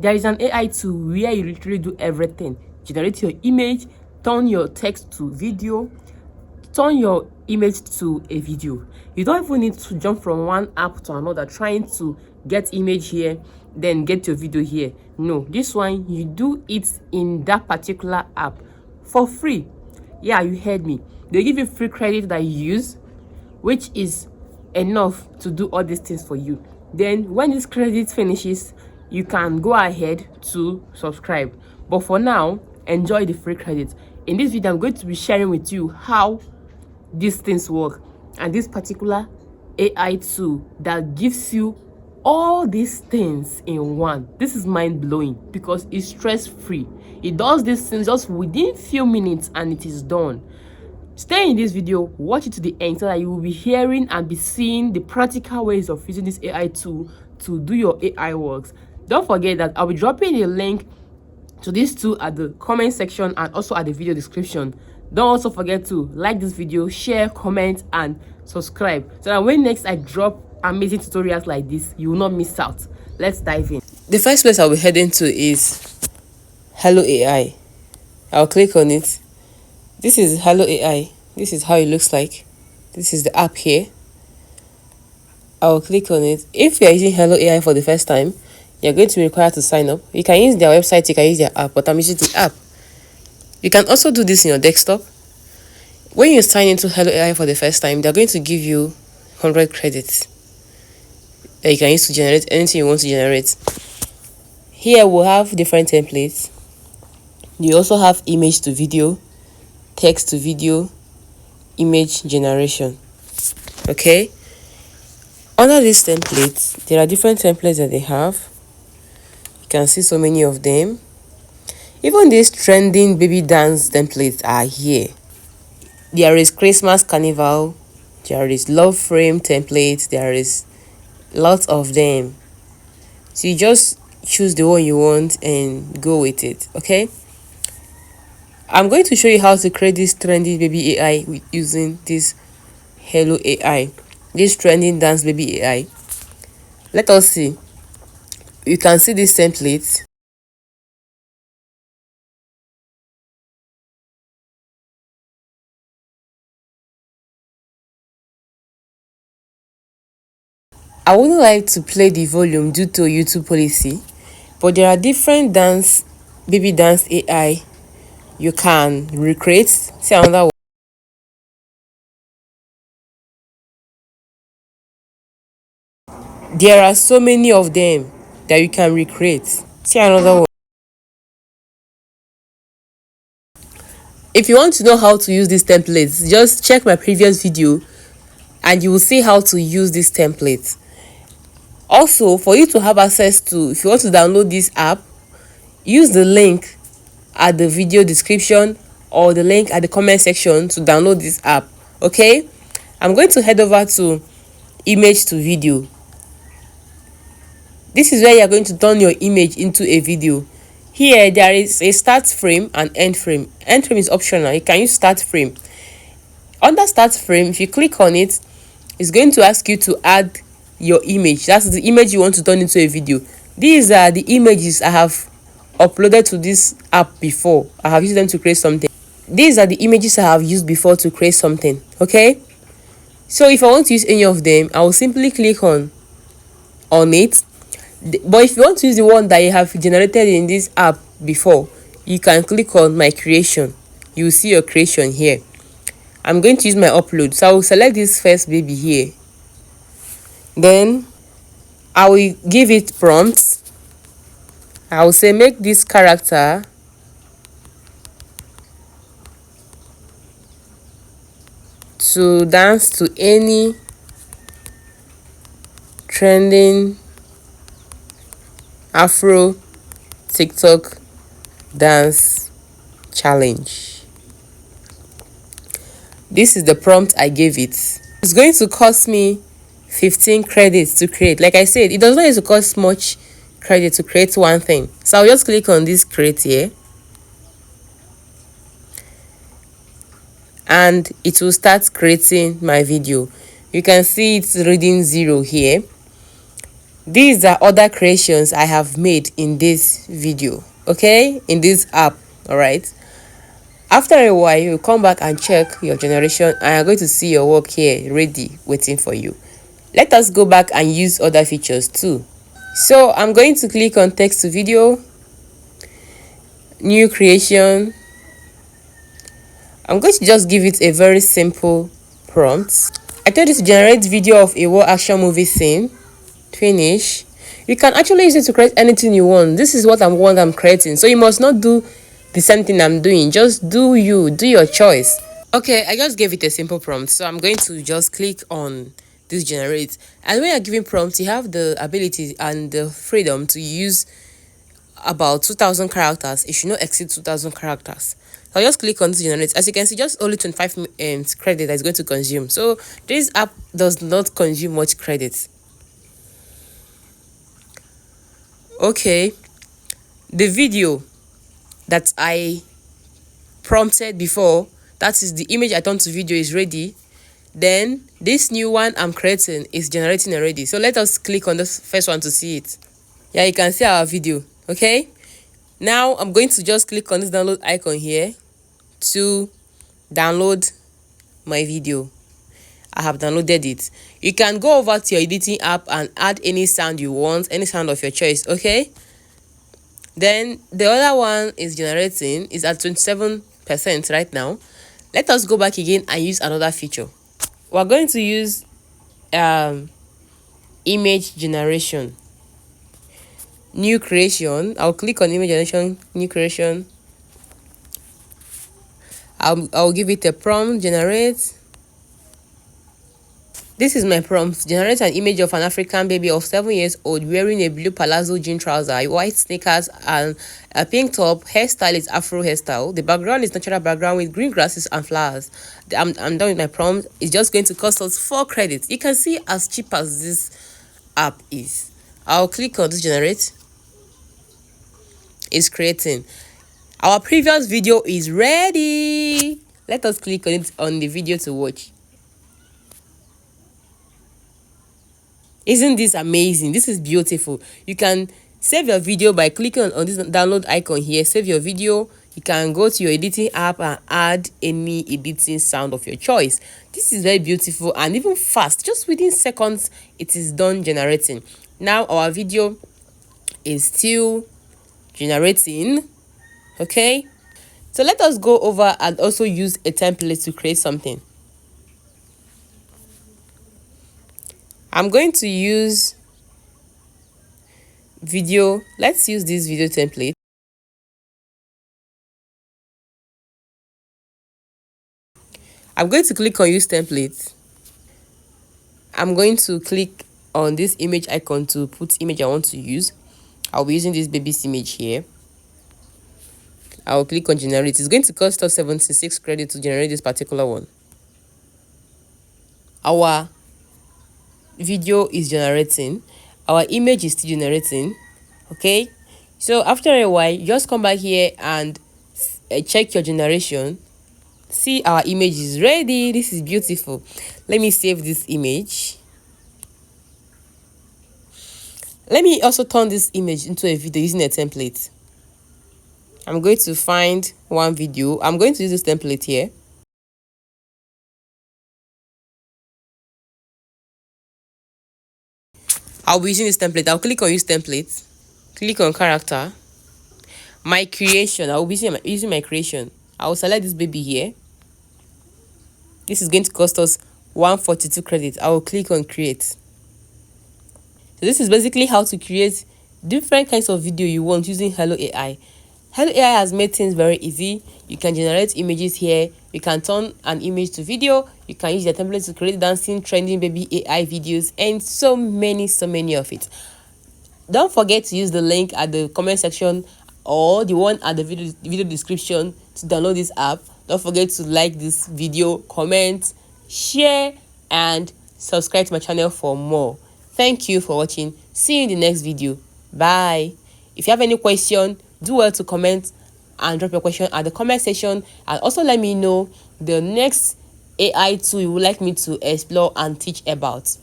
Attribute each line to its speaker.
Speaker 1: there is an AI tool where you literally do everything. Generate your image, turn your text to video, turn your image to a video. You don't even need to jump from one app to another trying to get image here then get your video here. No, this one you do it in that particular app for free. Yeah, you heard me. They give you free credit that you use, which is enough to do all these things for you. Then when this credit finishes, you can go ahead to subscribe. But for now, enjoy the free credit. In this video, I'm going to be sharing with you how these things work, and this particular AI tool that gives you all these things in one. This is mind-blowing because it's stress-free. It does these things just within few minutes and it is done. Stay in this video, watch it to the end so that you will be hearing and be seeing the practical ways of using this AI tool to do your AI works. Don't forget that I'll be dropping a link to this tool at the comment section and also at the video description. Don't also forget to like this video, share, comment, and subscribe so that when next I drop amazing tutorials like this, you will not miss out. Let's dive in. The first place I'll be heading to is Hailuo AI. I'll click on it. This is Hailuo AI. This is how it looks like. This is the app here. I'll click on it. If you're using Hailuo AI for the first time, you're going to be required to sign up. You can use their website, you can use their app, but I'm using the app. You can also do this in your desktop. When you sign into Hailuo AI for the first time, they're going to give you 100 credits that you can use to generate anything you want to generate. Here we'll have different templates. You also have image to video, text to video, image generation. Okay. Under these templates, there are different templates that they have. You can see so many of them. Even these trending baby dance templates are here. There is Christmas Carnival, there is love frame templates, there is lots of them. So you just choose the one you want and go with it, okay? I'm going to show you how to create this trending baby AI using this Hailuo AI, this trending dance baby AI. Let us see. You can see this template. I wouldn't like to play the volume due to YouTube policy, but there are different baby dance AI you can recreate. See another one. There are so many of them that you can recreate. See another one. If you want to know how to use these templates, just check my previous video and you will see how to use these templates. Also, for you to have access to, if you want to download this app, use the link at the video description or the link at the comment section to download this app. Okay, I'm going to head over to image to video. This is where you're going to turn your image into a video. Here there is a start frame and end frame. End frame is optional. You can use start frame. Under start frame, if you click on it, it's going to ask you to add your image. That's the image you want to turn into a video. These are the images I have uploaded to this app before. I have used them to create something. These are the images I have used before to create something. Okay, so if I want to use any of them, I will simply click on it. But if you want to use the one that you have generated in this app before, you can click on my creation. You will see your creation here. I'm going to use my upload, so I will select this first baby here. Then I will give it prompts. I will say make this character to dance to any trending Afro TikTok dance challenge. This is the prompt I gave it. It's going to cost me 15 credits to create. Like I said, it does not need to cost much credit to create one thing. So I'll just click on this create here. And it will start creating my video. You can see it's reading 0 here. These are other creations I have made in this video, okay, in this app. All right, after a while you come back and check your generation and you're going to see your work here ready waiting for you. Let us go back and use other features too. So I'm going to click on text to video, new creation. I'm going to just give it a very simple prompt. I told you to generate video of a war action movie scene. Finish. You can actually use it to create anything you want. This is what I'm creating, so you must not do the same thing I'm doing. Just do your choice. Okay, I just gave it a simple prompt, so I'm going to just click on this generate. And when you're giving prompts, you have the ability and the freedom to use about 2,000 characters. It should not exceed 2,000 characters. So I'll just click on this generate. As you can see, just only 25 credit that is going to consume. So this app does not consume much credit. Okay, the video that I prompted before, that is the image I turned to video, is ready. Then this new one I'm creating is generating already. So let us click on this first one to see it. Yeah, you can see our video. Okay, now I'm going to just click on this download icon here to download my video. I have downloaded it. You can go over to your editing app and add any sound you want, any sound of your choice. Okay, then the other one is generating, is at 27% right now. Let us go back again and use another feature. We're going to use image generation, new creation. I'll click on image generation, new creation. I'll give it a prompt, generate. This is my prompt. Generate an image of an African baby of 7 years old wearing a blue palazzo jean trouser, white sneakers, and a pink top. Hairstyle is afro hairstyle. The background is natural background with green grasses and flowers. I'm done with my prompt. It's just going to cost us 4 credits. You can see as cheap as this app is. I'll click on this generate. It's creating. Our previous video is ready. Let us click on it on the video to watch. Isn't this amazing? This is beautiful. You can save your video by clicking on this download icon here. Save your video. You can go to your editing app and add any editing sound of your choice. This is very beautiful and even fast. Just within seconds, it is done generating. Now our video is still generating. Okay, so let us go over and also use a template to create something. I'm going to use video. Let's use this video template. I'm going to click on use template. I'm going to click on this image icon to put image I want to use. I'll be using this baby's image here. I'll click on generate. It's going to cost us 76 credit to generate this particular one. Our video is generating. Our image is still generating. Okay, so after a while, just come back here and check your generation. See, our image is ready. This is beautiful. Let me save this image. Let me also turn this image into a video using a template. I'm going to find one video. I'm going to use this template here. I'll be using this template. I'll click on use template. Click on character. My creation. I'll be using my creation. I'll select this baby here. This is going to cost us 142 credits. I will click on create. So this is basically how to create different kinds of video you want using Hailuo AI. Hailuo AI has made things very easy. You can generate images here. You can turn an image to video. You can use your template to create dancing, trending baby AI videos, and so many of it. Don't forget to use the link at the comment section or the one at the video description to download this app. Don't forget to like this video, comment, share, and subscribe to my channel for more. Thank you for watching. See you in the next video. Bye. If you have any question, do well to comment and drop your question at the comment section, and also let me know the next AI tool you would like me to explore and teach about.